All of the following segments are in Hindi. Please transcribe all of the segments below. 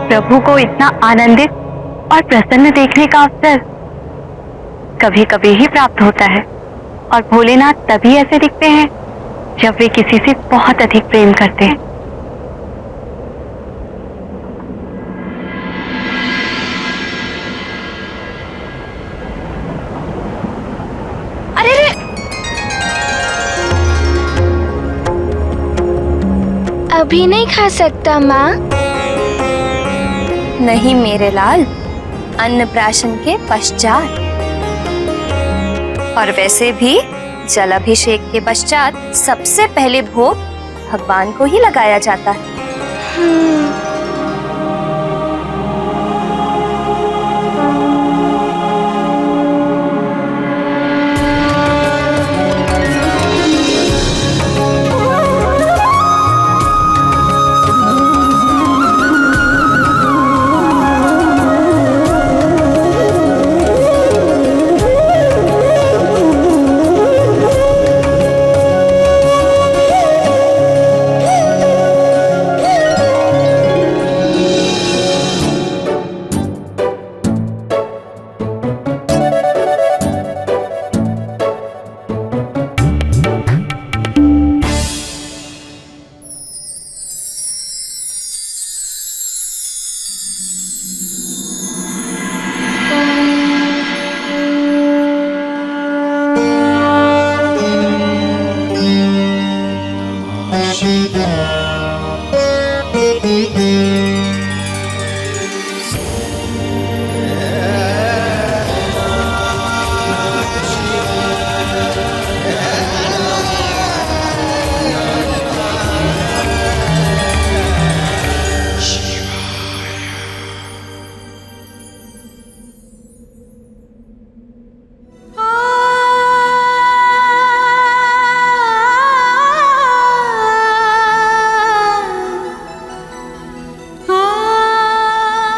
प्रभु को इतना आनंदित और प्रसन्न देखने का अवसर कभी कभी ही प्राप्त होता है, और भोलेनाथ तभी ऐसे दिखते हैं जब वे किसी से बहुत अधिक प्रेम करते हैं। अरे रे! अभी नहीं खा सकता माँ। नहीं मेरे लाल, अन्नप्राशन के पश्चात। और वैसे भी जलाभिषेक के पश्चात सबसे पहले भोग भगवान को ही लगाया जाता है।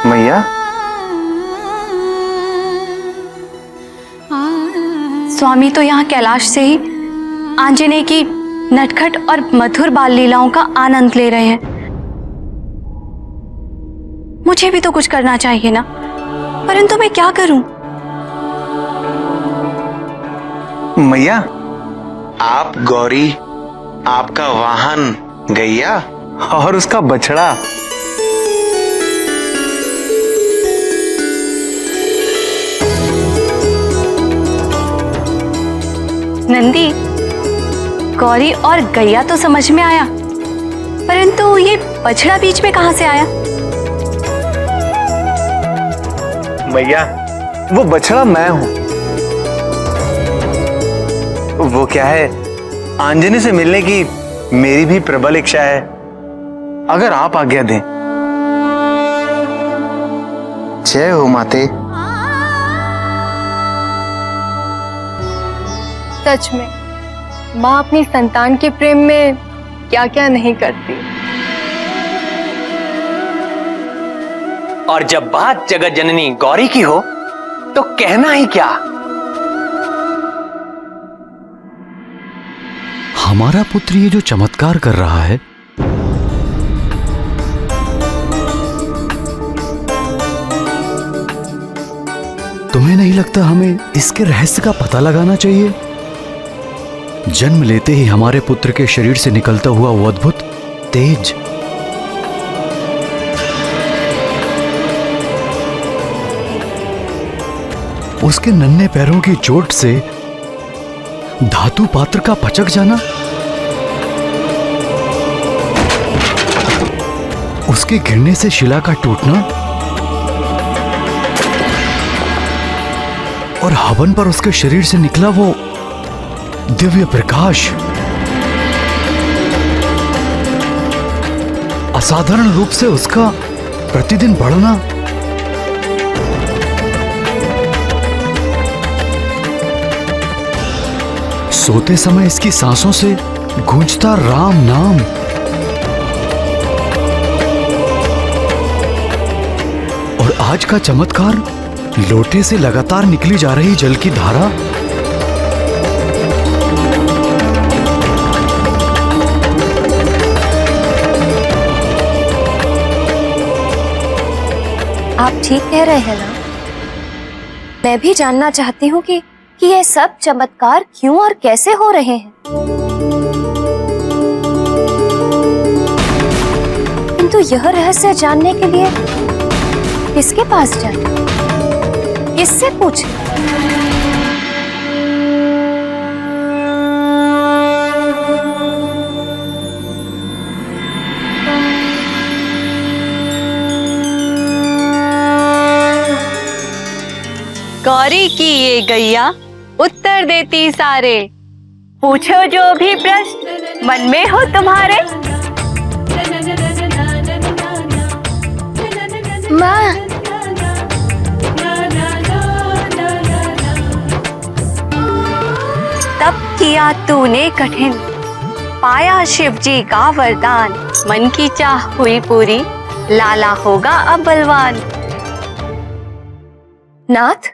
मैया, स्वामी तो यहाँ कैलाश से ही आंजनेय की नटखट और मधुर बाल लीलाओं का आनंद ले रहे हैं। मुझे भी तो कुछ करना चाहिए ना, परंतु मैं क्या करूं? मैया, आप गौरी, आपका वाहन गैया और उसका बछड़ा। नंदी, गौरी और गैया तो समझ में आया, परंतु ये बछड़ा बीच में कहां से आया? मैया, वो बछड़ा मैं हूं। वो क्या है, आंजनी से मिलने की मेरी भी प्रबल इच्छा है, अगर आप आज्ञा दें। जय हो माते। सच में माँ अपनी संतान के प्रेम में क्या क्या नहीं करती। और जब बात जगत जननी गौरी की हो तो कहना ही क्या। हमारा पुत्र ये जो चमत्कार कर रहा है, तुम्हें नहीं लगता हमें इसके रहस्य का पता लगाना चाहिए? जन्म लेते ही हमारे पुत्र के शरीर से निकलता हुआ वो अद्भुत तेज, उसके नन्हे पैरों की चोट से धातु पात्र का पचक जाना, उसके गिरने से शिला का टूटना, और हवन पर उसके शरीर से निकला वो दिव्य प्रकाश, असाधारण रूप से उसका प्रतिदिन बढ़ना, सोते समय इसकी सांसों से गूंजता राम नाम, और आज का चमत्कार, लोटे से लगातार निकली जा रही जल की धारा, आप ठीक कह रहे हैं ना? मैं भी जानना चाहती हूँ कि ये सब चमत्कार क्यों और कैसे हो रहे हैं। किंतु यह रहस्य जानने के लिए किसके पास जाएं? किससे पूछें? गौरी की ये गैया उत्तर देती सारे, पूछो जो भी प्रश्न मन में हो तुम्हारे। माँ, तब किया तूने कठिन, पाया शिव जी का वरदान, मन की चाह हुई पूरी, लाला होगा अब बलवान। नाथ,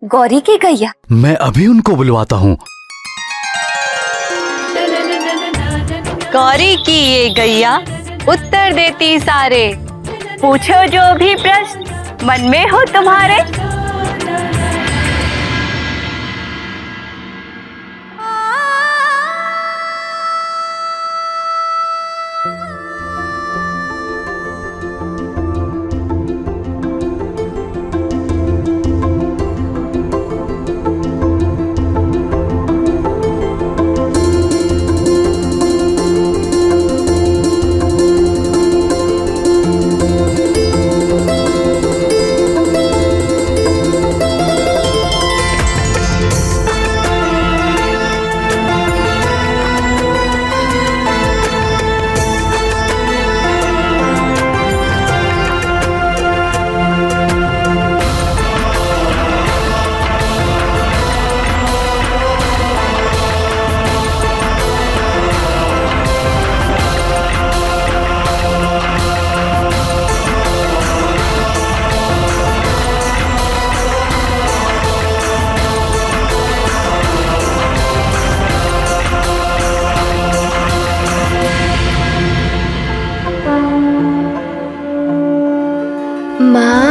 गौरी की गैया। मैं अभी उनको बुलवाता हूँ। गौरी की ये गैया उत्तर देती सारे, पूछो जो भी प्रश्न मन में हो तुम्हारे। माँ,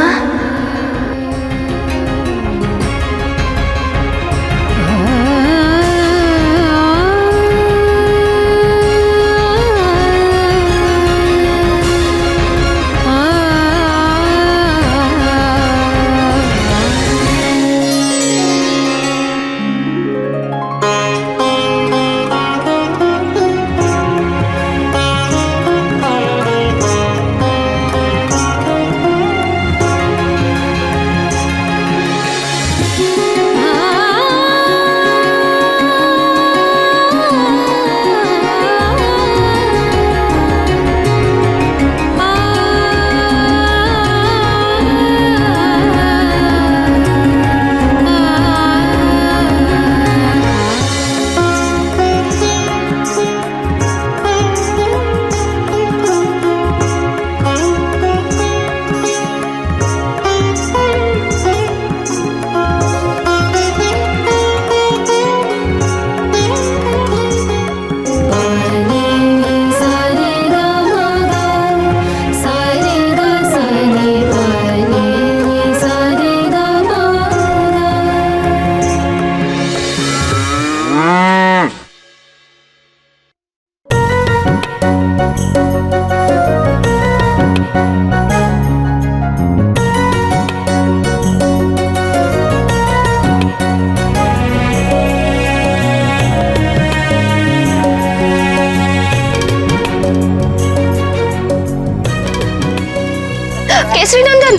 केसरी नंदन,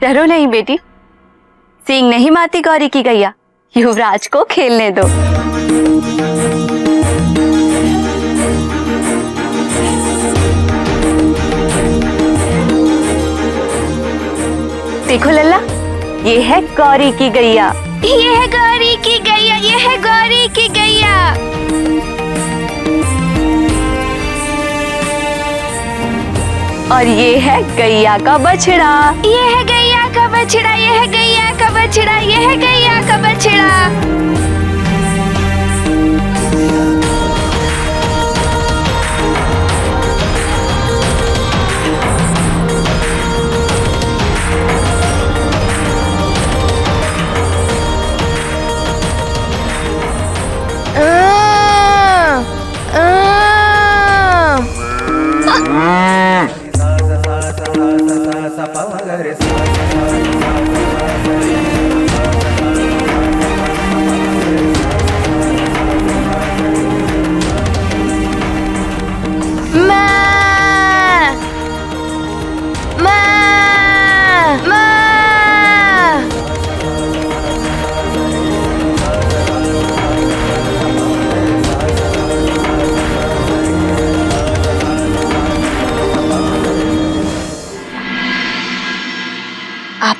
डरो नहीं बेटी, सींग नहीं माती गौरी की गैया, युवराज को खेलने दो। देखो लल्ला, ये है गौरी की गैया। ये है गौरी की गैया, ये है गौरी की गैया। और ये है गैया का बछड़ा। ये है गैया का बछड़ा, ये है गैया का बछड़ा, ये है गैया का बछड़ा।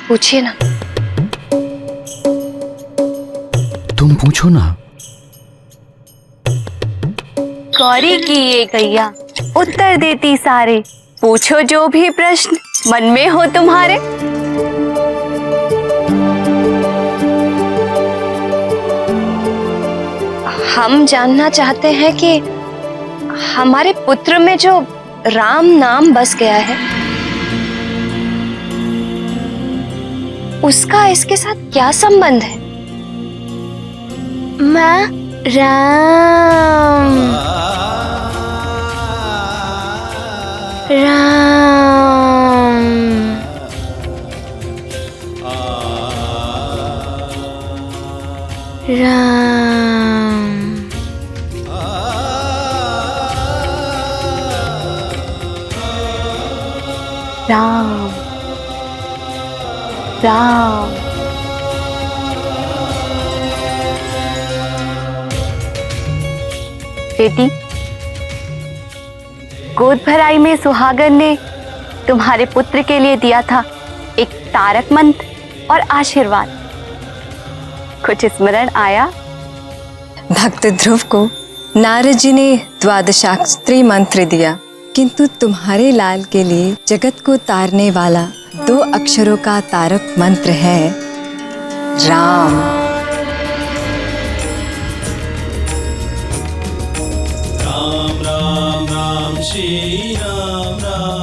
पूछिए ना। तुम पूछो ना। गौरी की ये गैया उत्तर देती सारे, पूछो जो भी प्रश्न मन में हो तुम्हारे। हम जानना चाहते हैं कि हमारे पुत्र में जो राम नाम बस गया है, उसका इसके साथ क्या संबंध है? माँ, राम राम राम। राम राम। बेटी, गोद भराई में सुहागन ने तुम्हारे पुत्र के लिए दिया था एक तारक मंत्र और आशीर्वाद। कुछ स्मरण आया? भक्त ध्रुव को नारद जी ने द्वादशाक्षरी मंत्र दिया, किंतु तुम्हारे लाल के लिए जगत को तारने वाला 2 अक्षरों का तारक मंत्र है राम।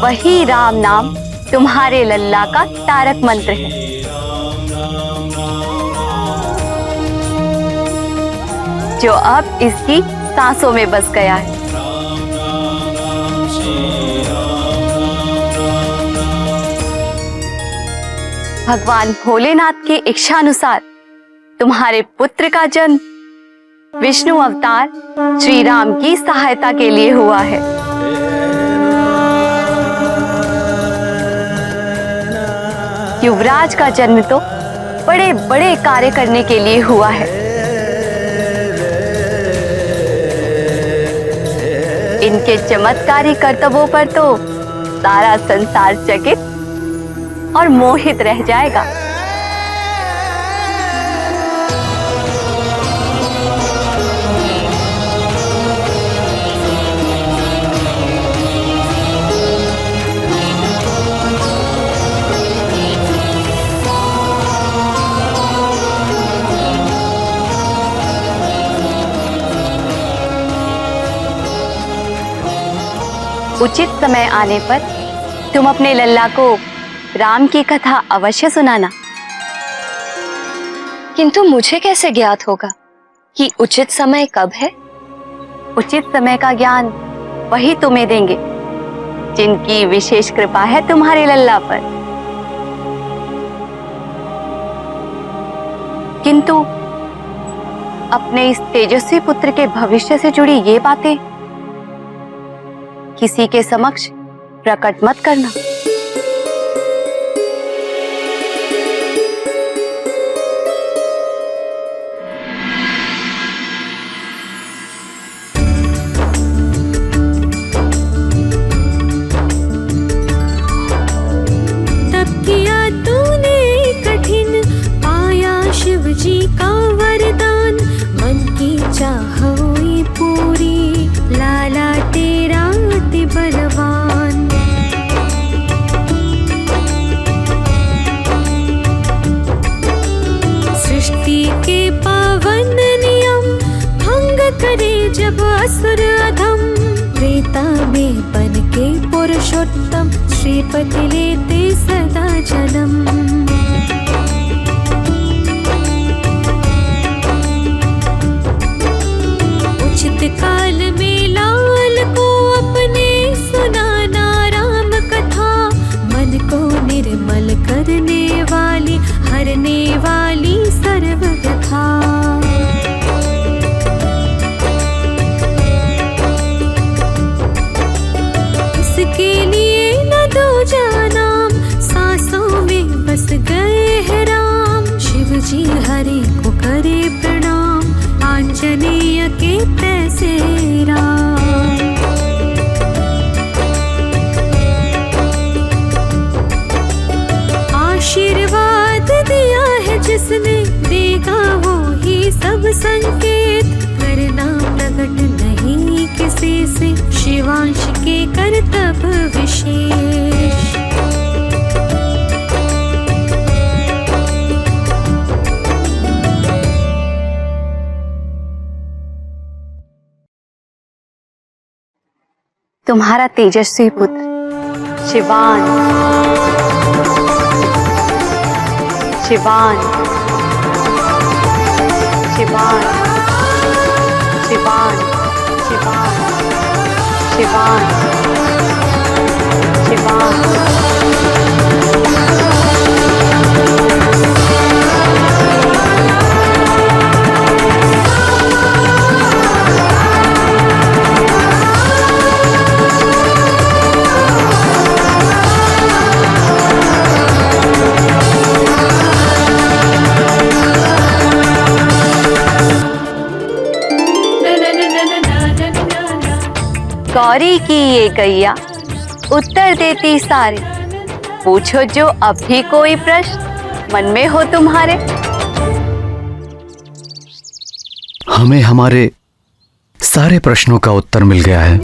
वही राम नाम तुम्हारे लल्ला का तारक मंत्र है। जो अब इसकी सांसों में बस गया है। भगवान भोलेनाथ के इच्छानुसार तुम्हारे पुत्र का जन्म विष्णु अवतार श्री राम की सहायता के लिए हुआ है। युवराज का जन्म तो बड़े बड़े कार्य करने के लिए हुआ है। इनके चमत्कारी कर्तव्यों पर तो सारा संसार चकित और मोहित रह जाएगा। उचित समय आने पर तुम अपने लल्ला को राम की कथा अवश्य सुनाना। किंतु मुझे कैसे ज्ञात होगा कि उचित समय कब है? उचित समय का ज्ञान वही तुम्हें देंगे जिनकी विशेष कृपा है तुम्हारे लल्ला पर। किंतु अपने इस तेजस्वी पुत्र के भविष्य से जुड़ी ये बातें किसी के समक्ष प्रकट मत करना। तब किया तूने कठिन, पाया शिव जी का वरदान, मन की चाह हुई पूरी, लाला तेरा अति बलवान। सृष्टि के पावन नियम भंग करे जब असुर अधम, त्रेता में बन के पुरुषोत्तम, श्रीपति लेते सदा जन्म। उचित काल में लाल को अपने सुनाना राम कथा, मन को निर्मल करने वाली, हरने वाली सर्व व्यथा। इसके लिए न दो नाम, सांसों में बस तुम्हारा तेजस्वी पुत्र शिवान। शिवान शिवान शिवान शिवान शिवान शिवान। गौरी की ये गैया उत्तर देती सारे, पूछो जो अब भी कोई प्रश्न मन में हो तुम्हारे। हमें हमारे सारे प्रश्नों का उत्तर मिल गया है।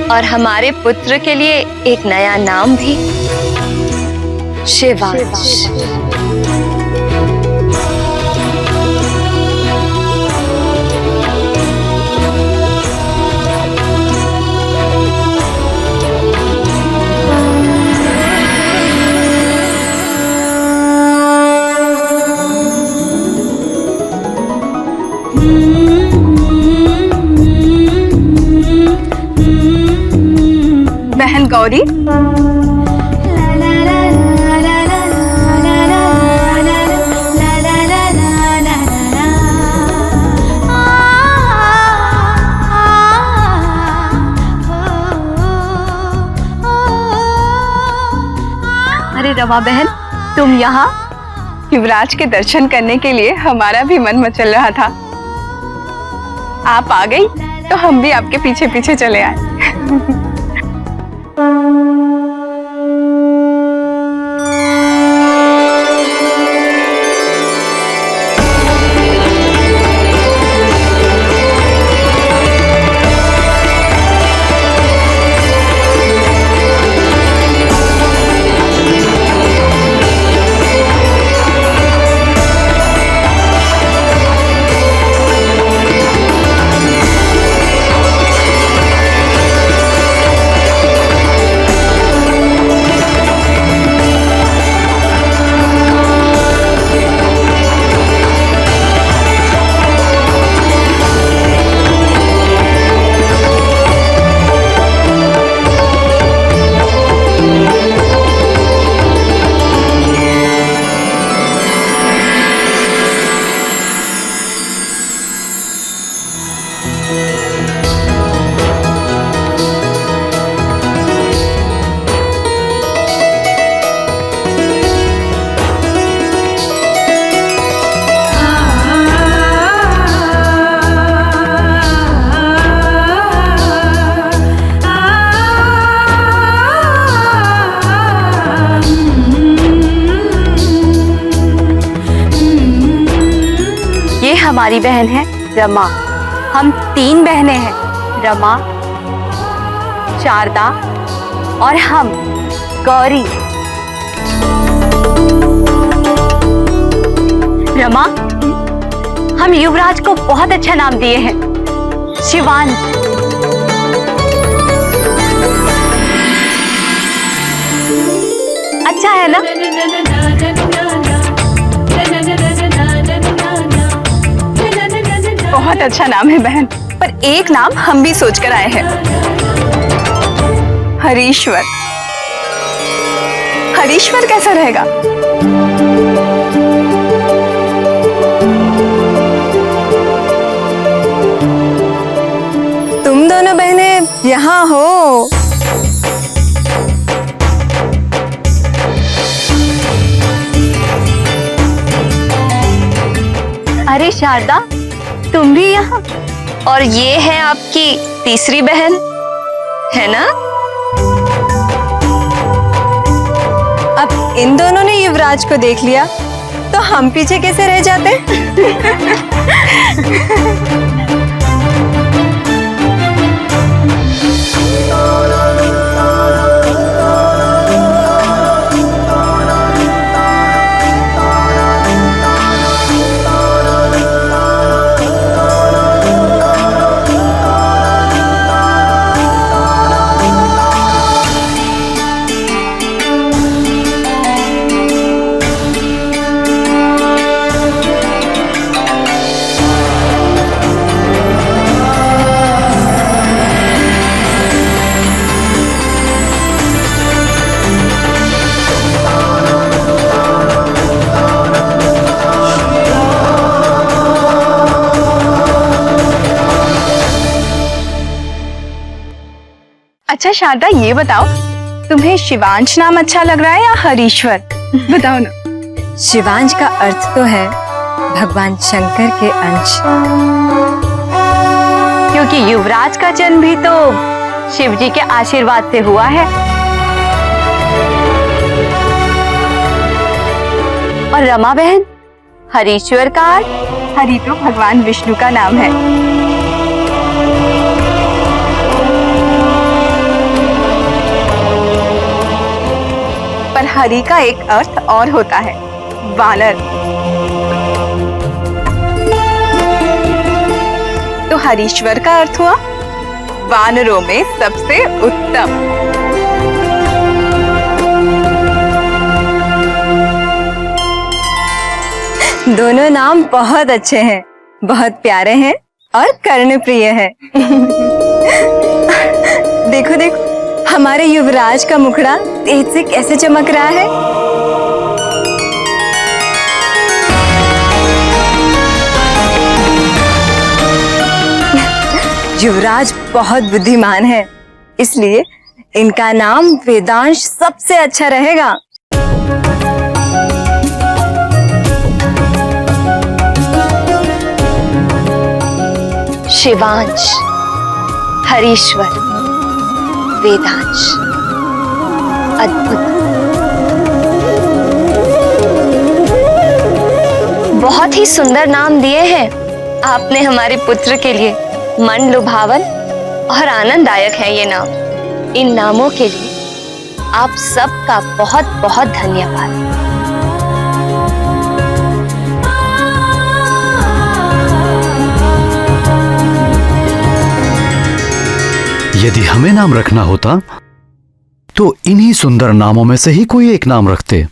और हमारे पुत्र के लिए एक नया नाम भी, शिवांश। बहन गौरी, अरे रमा बहन, तुम यहाँ? युवराज के दर्शन करने के लिए हमारा भी मन मचल रहा था। आप आ गई तो हम भी आपके पीछे पीछे चले आए। हमारी बहन है रमा। हम 3 बहनें हैं, रमा, शारदा और हम गौरी। रमा, हम युवराज को बहुत अच्छा नाम दिए हैं, शिवान। अच्छा है ना? बहुत अच्छा नाम है बहन, पर एक नाम हम भी सोच कर आए हैं, हरीश्वर। हरीश्वर कैसा रहेगा? तुम दोनों बहनें यहाँ हो। अरे शारदा, तुम भी यहाँ? और ये है आपकी तीसरी बहन, है ना? अब इन दोनों ने युवराज को देख लिया तो हम पीछे कैसे रह जाते? अच्छा शारदा, ये बताओ तुम्हें शिवांश नाम अच्छा लग रहा है या हरीश्वर? बताओ ना। शिवांश का अर्थ तो है भगवान शंकर के अंश। क्योंकि युवराज का जन्म भी तो शिव जी के आशीर्वाद से हुआ है। और रमा बहन, हरीश्वर का अर्थ? हरि तो भगवान विष्णु का नाम है। पर हरि का एक अर्थ और होता है, वानर। तो हरीश्वर का अर्थ हुआ वानरों में सबसे उत्तम। दोनों नाम बहुत अच्छे हैं, बहुत प्यारे हैं और कर्णप्रिय हैं। देखो देखो, हमारे युवराज का मुखड़ा तेज से कैसे चमक रहा है। युवराज बहुत बुद्धिमान है, इसलिए इनका नाम वेदांश सबसे अच्छा रहेगा। शिवांश, हरीश्वर, वेदांश, अद्भुत। बहुत ही सुंदर नाम दिए हैं आपने हमारे पुत्र के लिए। मन लुभावन और आनंददायक है ये नाम। इन नामों के लिए आप सबका बहुत बहुत धन्यवाद। यदि हमें नाम रखना होता तो इन्हीं सुंदर नामों में से ही कोई एक नाम रखते,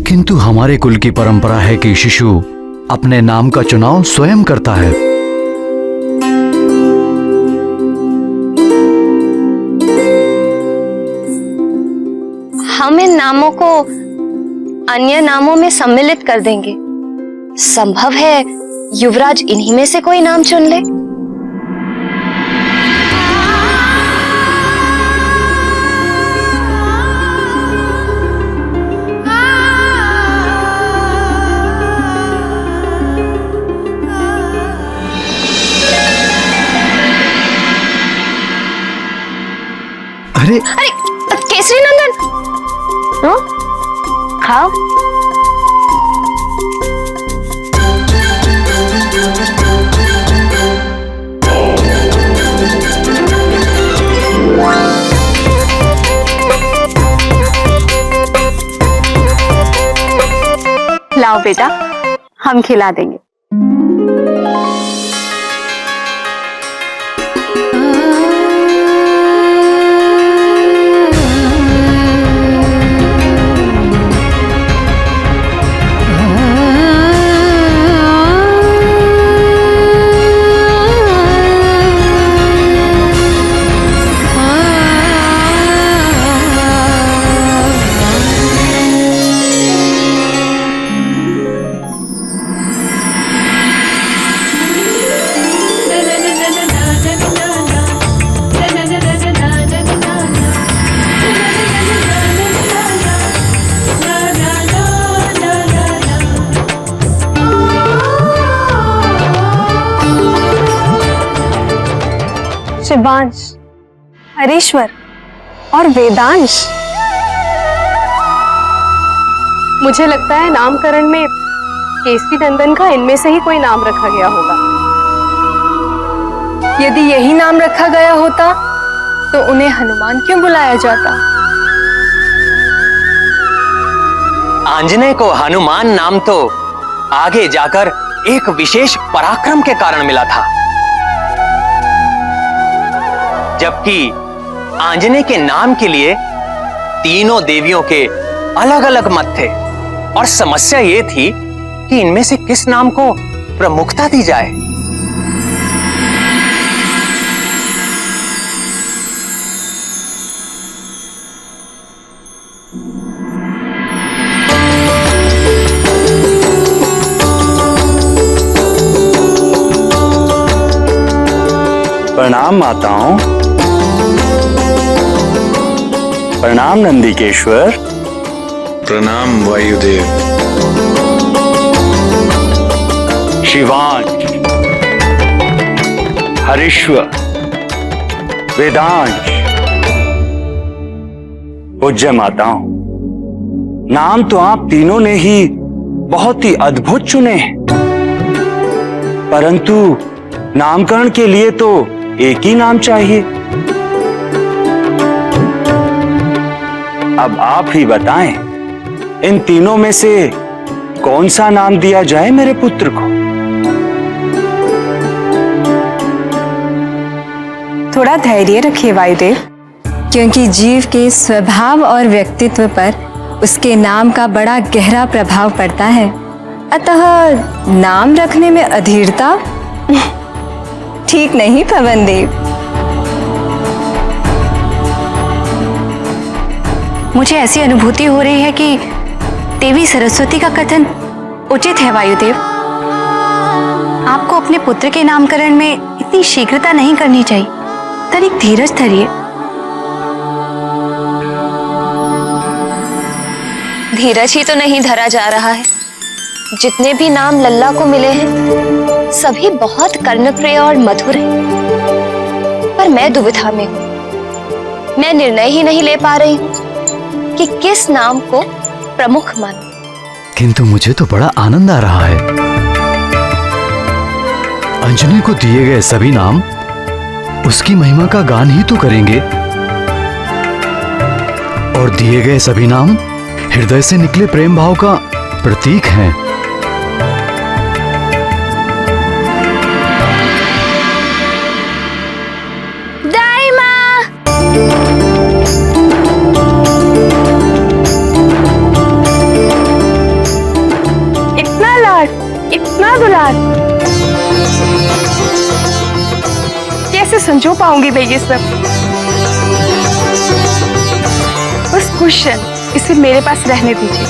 किंतु हमारे कुल की परंपरा है कि शिशु अपने नाम का चुनाव स्वयं करता है। हम इन नामों को अन्य नामों में सम्मिलित कर देंगे। संभव है युवराज इन्हीं में से कोई नाम चुन ले। अरे अरे केसरी नंदन, खाओ। लाओ बेटा, हम खिला देंगे। शिवांश, हरीश्वर और वेदांश। मुझे लगता है नामकरण में केसरी नंदन का इनमें से ही कोई नाम रखा गया होगा। यदि यही नाम रखा गया होता तो उन्हें हनुमान क्यों बुलाया जाता? आंजनेय को हनुमान नाम तो आगे जाकर एक विशेष पराक्रम के कारण मिला था। जबकि आंजनेय के नाम के लिए तीनों देवियों के अलग अलग मत थे और समस्या ये थी कि इनमें से किस नाम को प्रमुखता दी जाए। प्रणाम माताओं। प्रणाम नंदिकेश्वर। प्रणाम वायुदेव। शिवांश, हरीश्वर, वेदांश। पूज्य माताओं, नाम तो आप तीनों ने ही बहुत ही अद्भुत चुने हैं, परंतु नामकरण के लिए तो एक ही नाम चाहिए। अब आप ही बताएं, इन तीनों में से कौन सा नाम दिया जाए मेरे पुत्र को? थोड़ा धैर्य रखिए वायुदेव, क्योंकि जीव के स्वभाव और व्यक्तित्व पर उसके नाम का बड़ा गहरा प्रभाव पड़ता है। अतः नाम रखने में अधीरता ठीक नहीं पवनदेव। मुझे ऐसी अनुभूति हो रही है कि देवी सरस्वती का कथन उचित है वायुदेव। आपको अपने पुत्र के नामकरण में इतनी शीघ्रता नहीं करनी चाहिए। तनिक धीरज धरिए। धीरज ही तो नहीं धरा जा रहा है। जितने भी नाम लल्ला को मिले हैं सभी बहुत कर्णप्रिय और मधुर हैं। पर मैं दुविधा में हूँ। मैं निर्णय ही नहीं ले पा रही हूँ कि किस नाम को प्रमुख मानूं। किंतु मुझे तो बड़ा आनंद आ रहा है। अंजनी को दिए गए सभी नाम उसकी महिमा का गान ही तो करेंगे, और दिए गए सभी नाम हृदय से निकले प्रेम भाव का प्रतीक हैं। दाई माँ। इतना लाड, इतना दुलार, कैसे संजो पाऊंगी मैं ये सब? बस खुश है, इसे मेरे पास रहने दीजिए।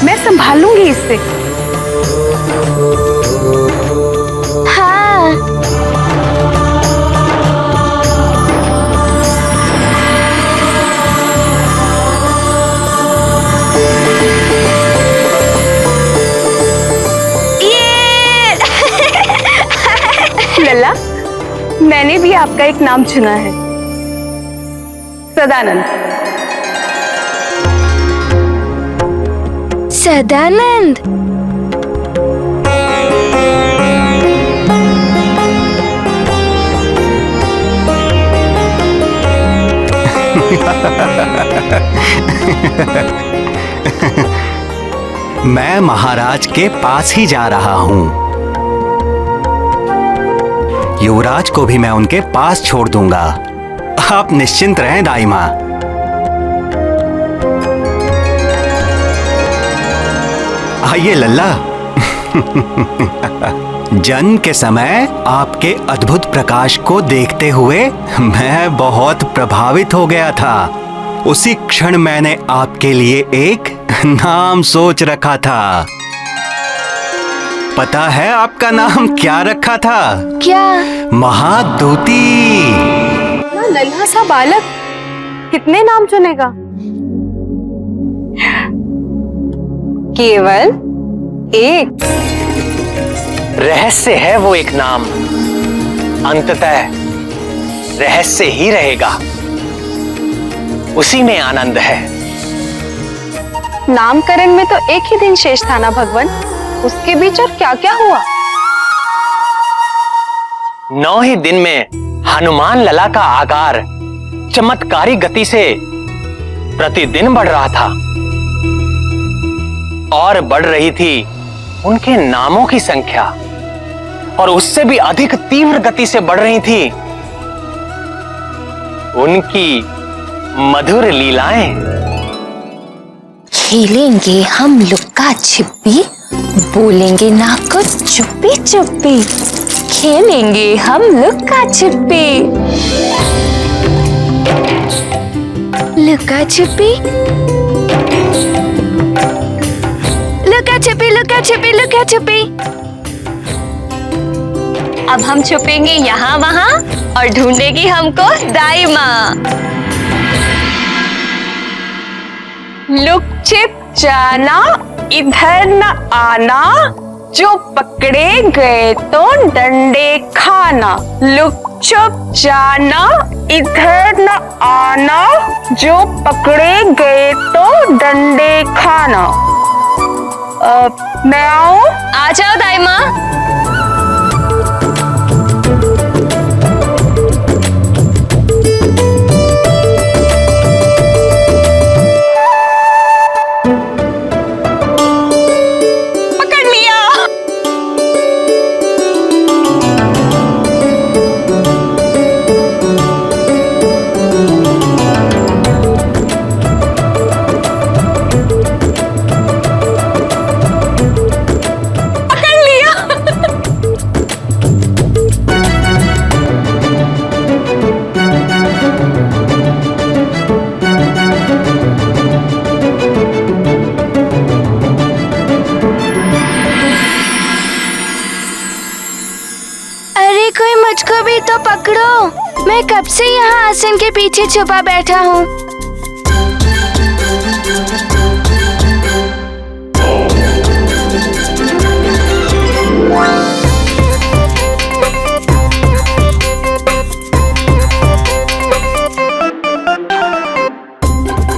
मैं संभाल लूंगी इससे। हाँ। लल्ला, मैंने भी आपका एक नाम चुना है, सदानंद। सदानंद। मैं महाराज के पास ही जा रहा हूँ। युवराज को भी मैं उनके पास छोड़ दूंगा। आप निश्चिंत रहें दाई माँ। आइए लल्ला। जन्म के समय आपके अद्भुत प्रकाश को देखते हुए मैं बहुत प्रभावित हो गया था। उसी क्षण मैंने आपके लिए एक नाम सोच रखा था। पता है आपका नाम क्या रखा था? क्या? महादूती। नन्हा सा बालक कितने नाम चुनेगा? केवल एक। रहस्य है वो एक नाम, अंततः रहस्य ही रहेगा। उसी में आनंद है। नामकरण में तो एक ही दिन शेष था ना भगवान, उसके बीच और क्या क्या हुआ? 9 ही दिन में हनुमान लला का आकार चमत्कारी गति से प्रतिदिन बढ़ रहा था, और बढ़ रही थी उनके नामों की संख्या, और उससे भी अधिक तीव्र गति से बढ़ रही थी उनकी मधुर लीलाएं। खेलेंगे हम लुक्का छिपी, बोलेंगे ना कुछ चुप्पी चुप्पी। खेलेंगे हम लुक्का छिपी। लुका छिपी, लुका छिपी, लुका छिपी, लुका छिपी। अब हम छुपेंगे यहाँ वहाँ और ढूंढेगी हमको दाई माँ। लुक छिप जाना, इधर न आना, जो पकड़े गए तो डंडे खाना। लुक छुप जाना, इधर न आना, जो पकड़े गए तो डंडे खाना। मैं आऊं? आ जाओ दाई माँ। मुझको भी तो पकड़ो, मैं कब से यहाँ आसन के पीछे छुपा बैठा हूँ।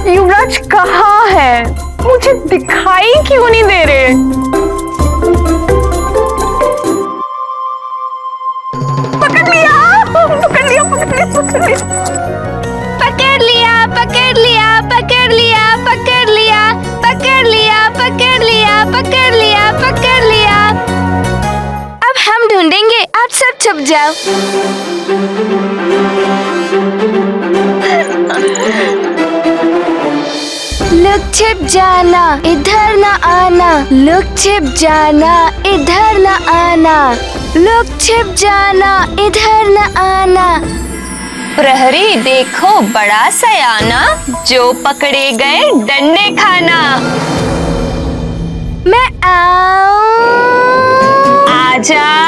युवराज कहाँ है? मुझे दिखाई क्यों नहीं दे रहे? पकड़ लिया, पकड़ लिया, पकड़ लिया, पकड़ लिया, पकड़ लिया, पकड़ लिया, पकड़ लिया, पकड़ लिया, पकड़ लिया, पकड़ लिया, पकड़ लिया, पकड़ लिया। अब हम ढूंढेंगे, आप सब छुप जाओ। लुक छिप जाना, इधर न आना, लुक छिप जाना, इधर न आना, लुक छिप जाना, इधर न आना। प्रहरी देखो बड़ा सयाना, जो पकड़े गए डंडे खाना। मैं आऊं? आ जाओ।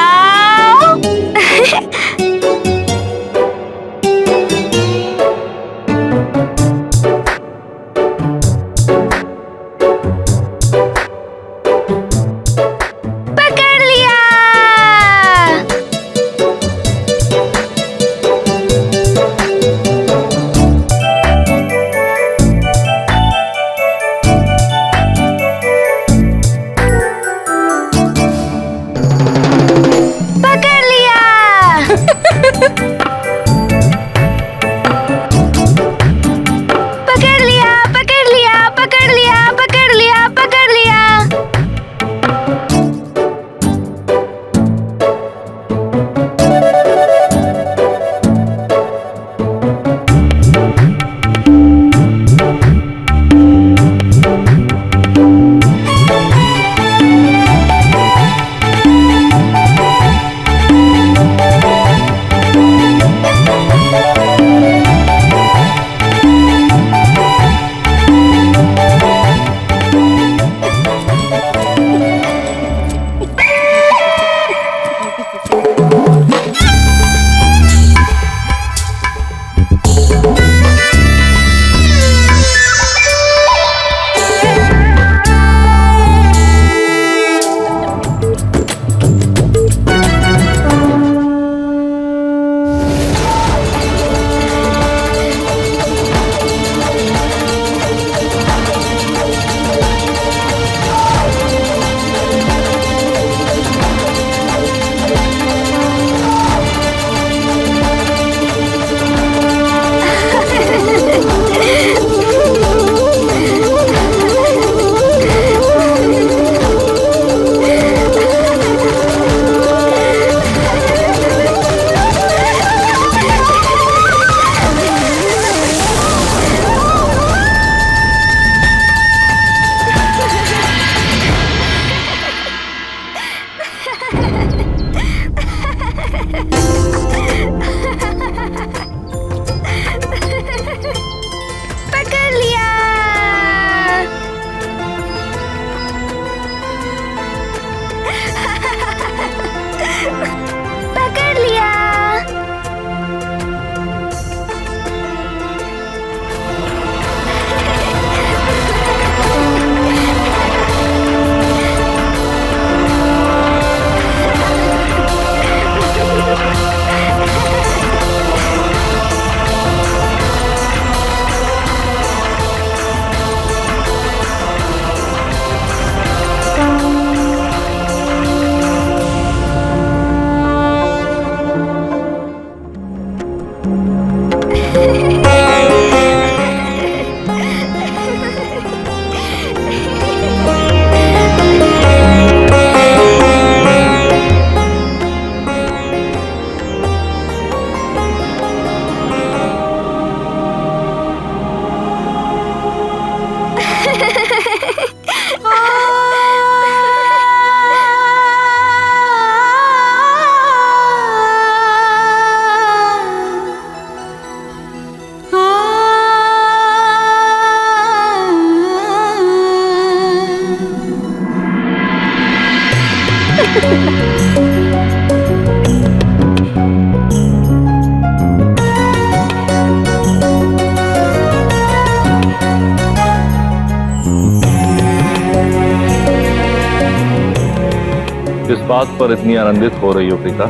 किस बात पर इतनी आनंदित हो रही हो प्रीता?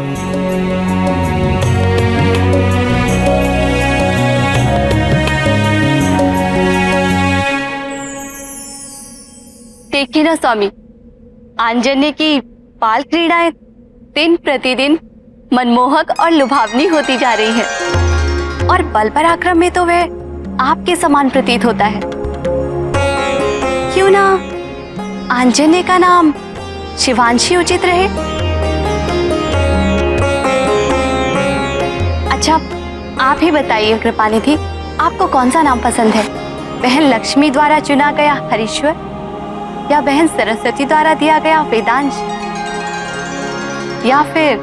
देखिए ना स्वामी, आंजन्य की बाल क्रीड़ाएं दिन प्रतिदिन मनमोहक और लुभावनी होती जा रही हैं, और बल पराक्रम में तो वह आपके समान प्रतीत होता है। क्यों ना आंजन्य का नाम शिवांशी उचित रहे? अच्छा, आप ही बताइए कृपानिधि, आपको कौन सा नाम पसंद है? बहन लक्ष्मी द्वारा चुना गया हरीश्वर, या बहन सरस्वती द्वारा दिया गया वेदांश, या फिर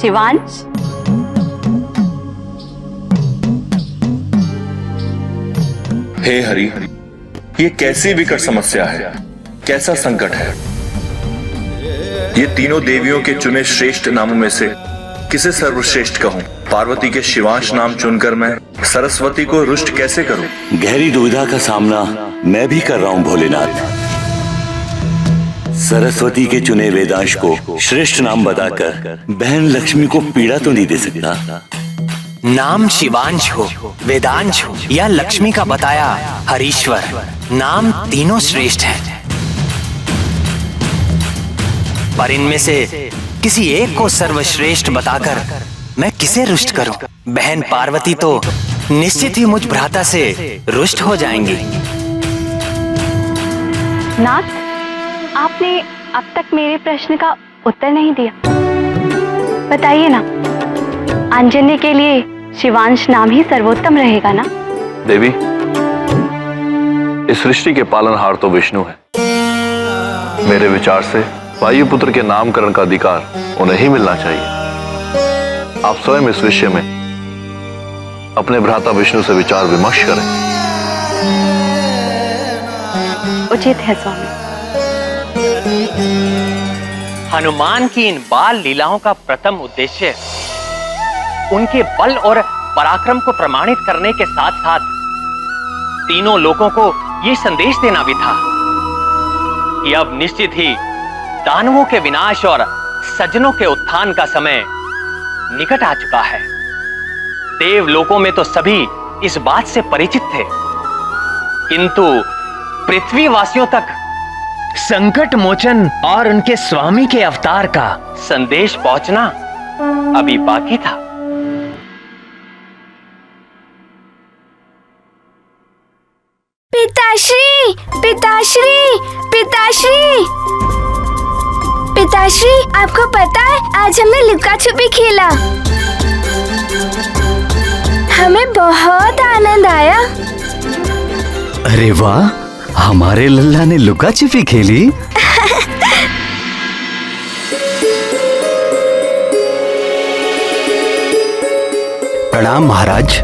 शिवांश? हे हरि, ये कैसी विकट समस्या है, कैसा संकट है। ये तीनों देवियों के चुने श्रेष्ठ नामों में से किसे सर्वश्रेष्ठ कहूं? पार्वती के शिवांश नाम चुनकर मैं सरस्वती को रुष्ट कैसे करूं? गहरी दुविधा का सामना मैं भी कर रहा हूं भोलेनाथ। सरस्वती के चुने वेदांश को श्रेष्ठ नाम बताकर बहन लक्ष्मी को पीड़ा तो नहीं दे सकता। नाम शिवांश हो, वेदांश हो या लक्ष्मी का बताया हरीश्वर, नाम तीनों श्रेष्ठ हैं। पर इनमें से किसी एक को सर्वश्रेष्ठ बताकर मैं किसे रुष्ट करूं? बहन पार्वती तो निश्चित ही मुझ भ्राता से रुष्ट हो जाएंगी। नाथ, आपने अब तक मेरे प्रश्न का उत्तर नहीं दिया। बताइए ना, आंजन्य के लिए शिवांश नाम ही सर्वोत्तम रहेगा ना? देवी, इस सृष्टि के पालनहार तो विष्णु है। मेरे विचार से वायुपुत्र के नामकरण का अधिकार उन्हें ही मिलना चाहिए। आप स्वयं इस विषय में अपने भ्राता विष्णु से विचार विमर्श करें। उचित है स्वामी। हनुमान की इन बाल लीलाओं का प्रथम उद्देश्य उनके बल और पराक्रम को प्रमाणित करने के साथ साथ तीनों लोगों को यह संदेश देना भी था कि अब निश्चित ही दानवों के विनाश और सज्जनों के उत्थान का समय निकट आ चुका है। देवलोकों में तो सभी इस बात से परिचित थे, किंतु पृथ्वीवासियों तक संकट मोचन और उनके स्वामी के अवतार का संदेश पहुंचना अभी बाकी था। पिताश्री, पिताश्री, पिताश्री, पिताश्री, आपको पता है आज हमने लुका छुपी खेला। हमें बहुत आनंद आया। अरे वाह, हमारे लल्ला ने लुका छिपी खेली। प्रणाम महाराज।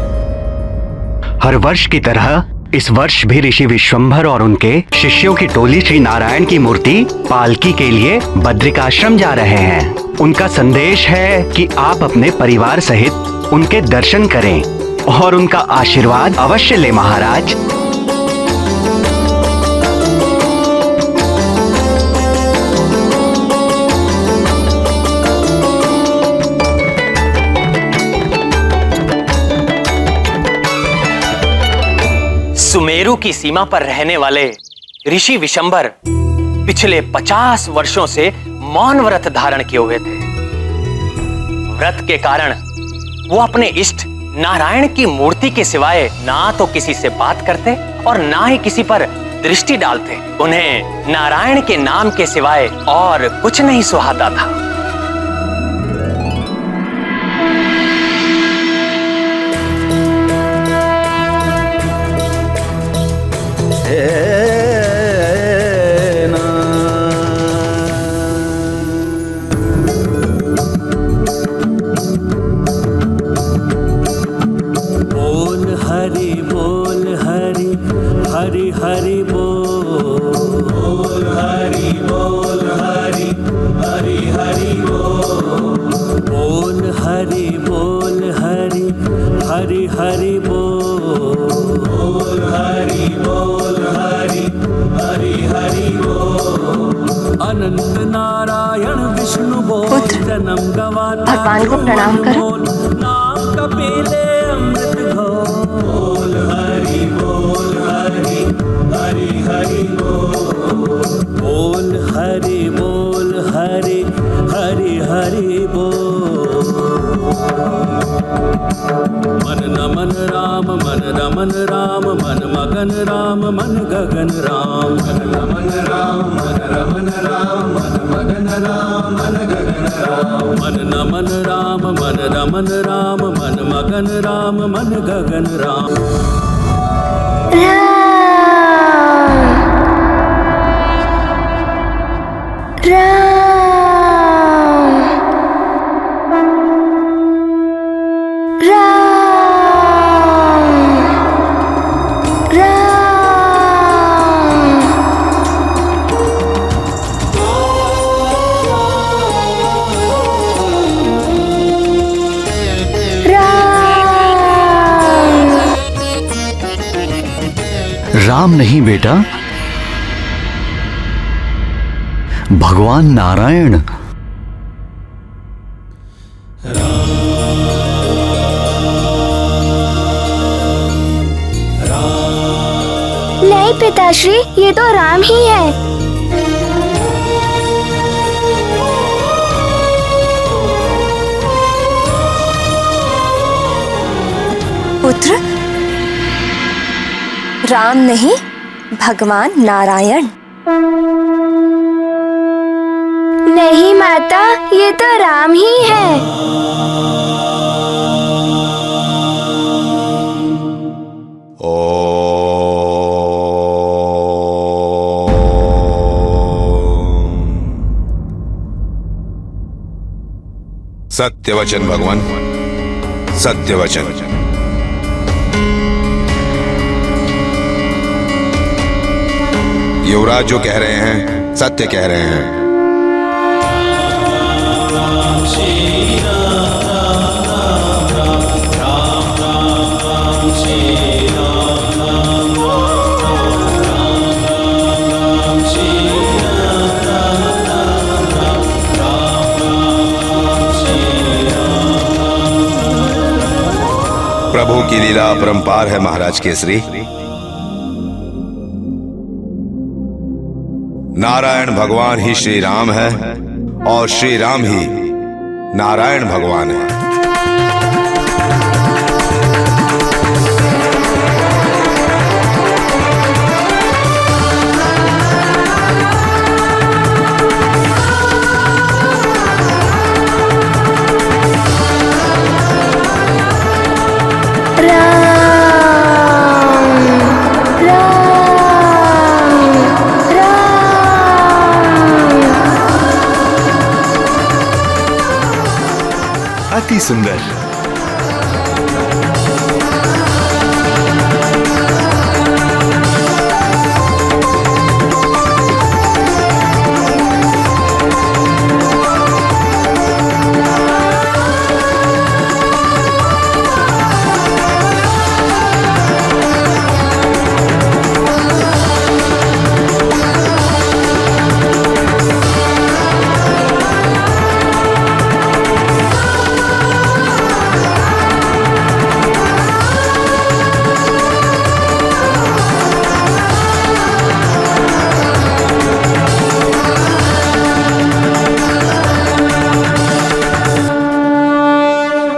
हर वर्ष की तरह इस वर्ष भी ऋषि विश्वंभर और उनके शिष्यों की टोली श्री नारायण की मूर्ति पालकी के लिए बद्रिकाश्रम जा रहे हैं। उनका संदेश है कि आप अपने परिवार सहित उनके दर्शन करें और उनका आशीर्वाद अवश्य लें महाराज। सुमेरु की सीमा पर रहने वाले ऋषि विशंबर पिछले 50 वर्षों से मौन व्रत धारण किए हुए थे। व्रत के कारण वो अपने इष्ट नारायण की मूर्ति के सिवाय ना तो किसी से बात करते और ना ही किसी पर दृष्टि डालते। उन्हें नारायण के नाम के सिवाय और कुछ नहीं सुहाता था। हरि बोल, हरि बोल, हरि हरि हरि बोल, बोल हरि बोल, हरि हरि हरि बोल, बोल हरि बोल, हरि हरि हरि बोल। अनंत नारायण विष्णु पुत्र, भगवान को प्रणाम करो। नाम कपिले अमृत घोल। बोल हरि हरि हरि हरि बोल। बोल हरि हरि हरि हरि बोल। मन नमन राम मन रमन राम मन मगन राम मन गगन राम। मन नमन राम मन रमन राम मन मगन राम मन गगन राम। मन नमन राम मन रमन राम मन मगन राम मन गगन राम। राम नहीं बेटा, भगवान नारायण। नहीं पिताश्री, ये तो राम ही है। पुत्र, राम नहीं, भगवान नारायण। नहीं माता, ये तो राम ही है। सत्य वचन भगवान, सत्य वचन। युवराज जो कह रहे हैं सत्य कह रहे हैं। प्रभु की लीला अपरंपार है महाराज केसरी। नारायण भगवान ही श्री राम है और श्री राम ही नारायण भगवान है। अति सुंदर।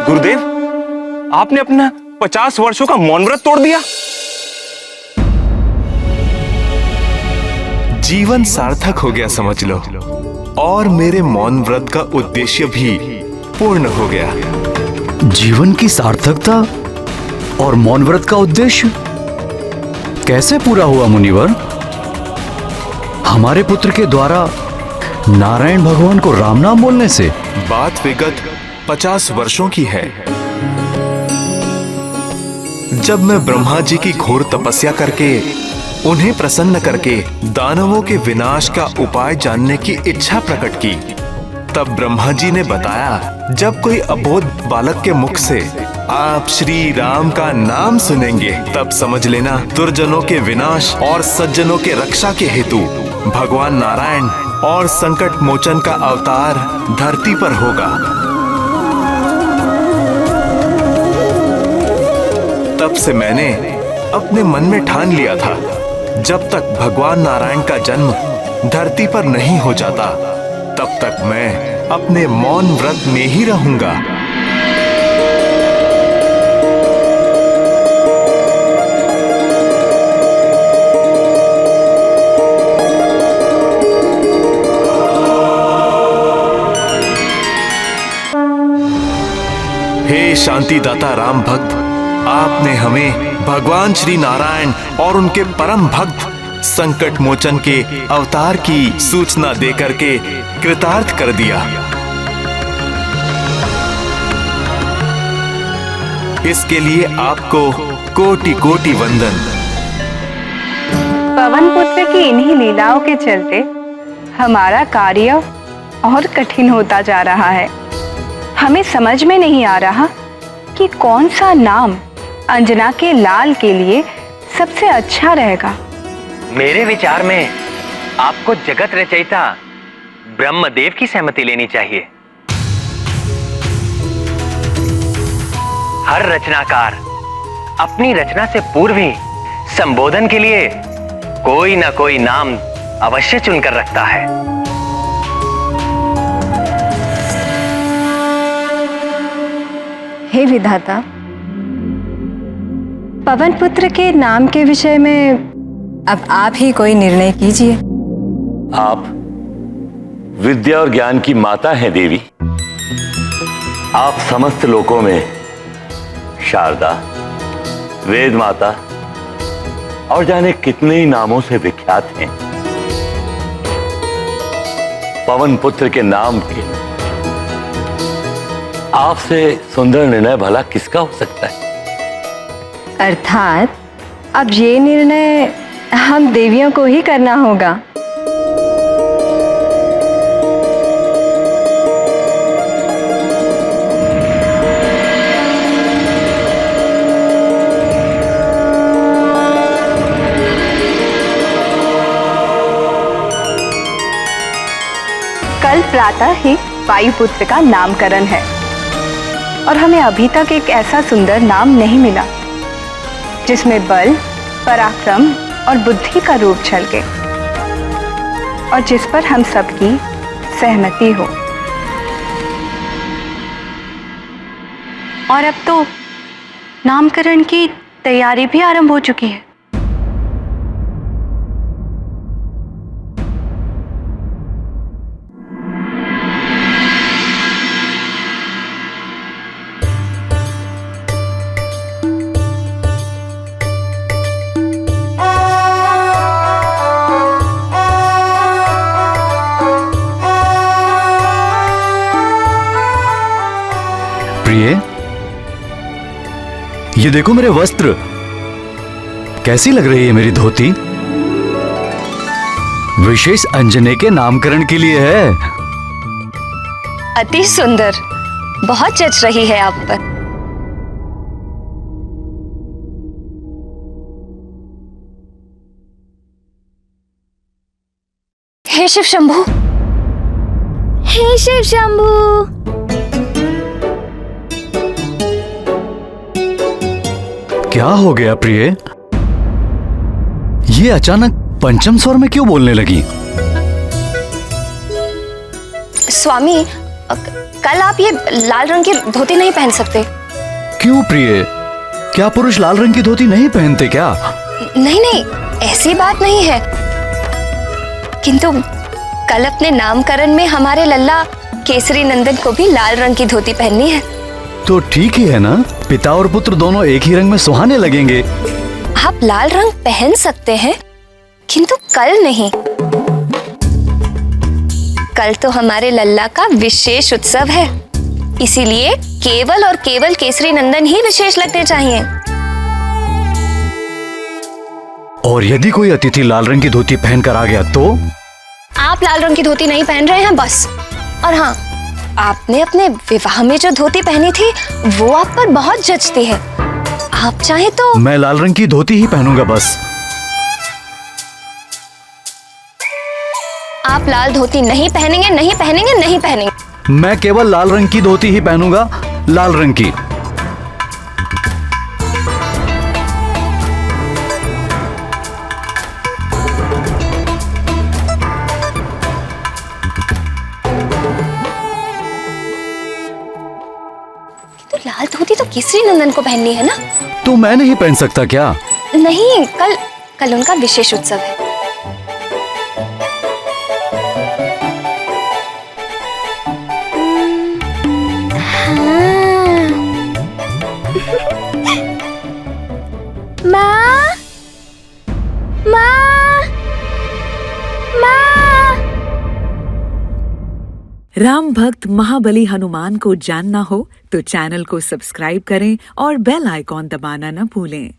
गुरुदेव, आपने अपना 50 वर्षों का मौन व्रत तोड़ दिया। जीवन सार्थक हो गया समझ लो, और मेरे मौन व्रत का उद्देश्य भी पूर्ण हो गया। जीवन की सार्थकता और मौन व्रत का उद्देश्य कैसे पूरा हुआ मुनिवर? हमारे पुत्र के द्वारा नारायण भगवान को राम नाम बोलने से? बात विगत 50 वर्षों की है, जब मैं ब्रह्मा जी की घोर तपस्या करके उन्हें प्रसन्न करके दानवों के विनाश का उपाय जानने की इच्छा प्रकट की। तब ब्रह्मा जी ने बताया, जब कोई अबोध बालक के मुख से आप श्री राम का नाम सुनेंगे, तब समझ लेना दुर्जनों के विनाश और सज्जनों के रक्षा के हेतु भगवान नारायण और संकट मोचन का अवतार धरती पर होगा। तब से मैंने अपने मन में ठान लिया था, जब तक भगवान नारायण का जन्म धरती पर नहीं हो जाता, तब तक मैं अपने मौन व्रत में ही रहूंगा। हे शांतिदाता राम भक्त, आपने हमें भगवान श्री नारायण और उनके परम भक्त संकट मोचन के अवतार की सूचना देकर के कृतार्थ कर दिया। इसके लिए आपको कोटि कोटि वंदन। पवन पुत्र की इन्हीं लीलाओं के चलते हमारा कार्य और कठिन होता जा रहा है। हमें समझ में नहीं आ रहा कि कौन सा नाम अंजना के लाल के लिए सबसे अच्छा रहेगा। मेरे विचार में आपको जगत रचयिता ब्रह्मदेव की सहमति लेनी चाहिए। हर रचनाकार अपनी रचना से पूर्व ही संबोधन के लिए कोई ना कोई नाम अवश्य चुनकर रखता है। हे विधाता, पवन पुत्र के नाम के विषय में अब आप ही कोई निर्णय कीजिए। आप विद्या और ज्ञान की माता हैं देवी। आप समस्त लोकों में शारदा, वेद माता और जाने कितने ही नामों से विख्यात हैं। पवन पुत्र के नाम के आपसे सुंदर निर्णय भला किसका हो सकता है? अर्थात अब ये निर्णय हम देवियों को ही करना होगा। कल प्रातः ही वायुपुत्र का नामकरण है और हमें अभी तक एक ऐसा सुंदर नाम नहीं मिला जिसमें बल, पराक्रम और बुद्धि का रूप झलके और जिस पर हम सबकी सहमति हो। और अब तो नामकरण की तैयारी भी आरंभ हो चुकी है। प्रिय, ये देखो मेरे वस्त्र, कैसी लग रही है मेरी धोती? विशेष अंजने के नामकरण के लिए है। अति सुंदर, बहुत जच रही है आप पर। हे शिव शंभू, हे शिव शंभू। क्या हो गया प्रिय? ये अचानक पंचम स्वर में क्यों बोलने लगी? स्वामी, कल आप ये लाल रंग की धोती नहीं पहन सकते। क्यों प्रिय? क्या पुरुष लाल रंग की धोती नहीं पहनते क्या? नहीं नहीं, ऐसी बात नहीं है, किंतु कल अपने नामकरण में हमारे लल्ला केसरी नंदन को भी लाल रंग की धोती पहननी है। तो ठीक ही है ना, पिता और पुत्र दोनों एक ही रंग में सुहाने लगेंगे। आप लाल रंग पहन सकते हैं, किंतु कल नहीं। कल तो हमारे लल्ला का विशेष उत्सव है, इसीलिए केवल और केवल केसरी नंदन ही विशेष लगने चाहिए। और यदि कोई अतिथि लाल रंग की धोती पहनकर आ गया तो? आप लाल रंग की धोती नहीं पहन रहे हैं बस। और हाँ, आपने अपने विवाह में जो धोती पहनी थी वो आप पर बहुत जचती है। आप चाहे तो। मैं लाल रंग की धोती ही पहनूंगा बस। आप लाल धोती नहीं पहनेंगे, नहीं पहनेंगे, नहीं पहनेंगे। मैं केवल लाल रंग की धोती ही पहनूंगा, लाल रंग की। तो लाल धोती तो केसरी नंदन को पहननी है ना? तो मैं नहीं पहन सकता क्या? नहीं, कल उनका विशेष उत्सव है। माँ, माँ, माँ। राम भक्त महाबली हनुमान को जानना हो तो चैनल को सब्सक्राइब करें और बेल आइकॉन दबाना न भूलें।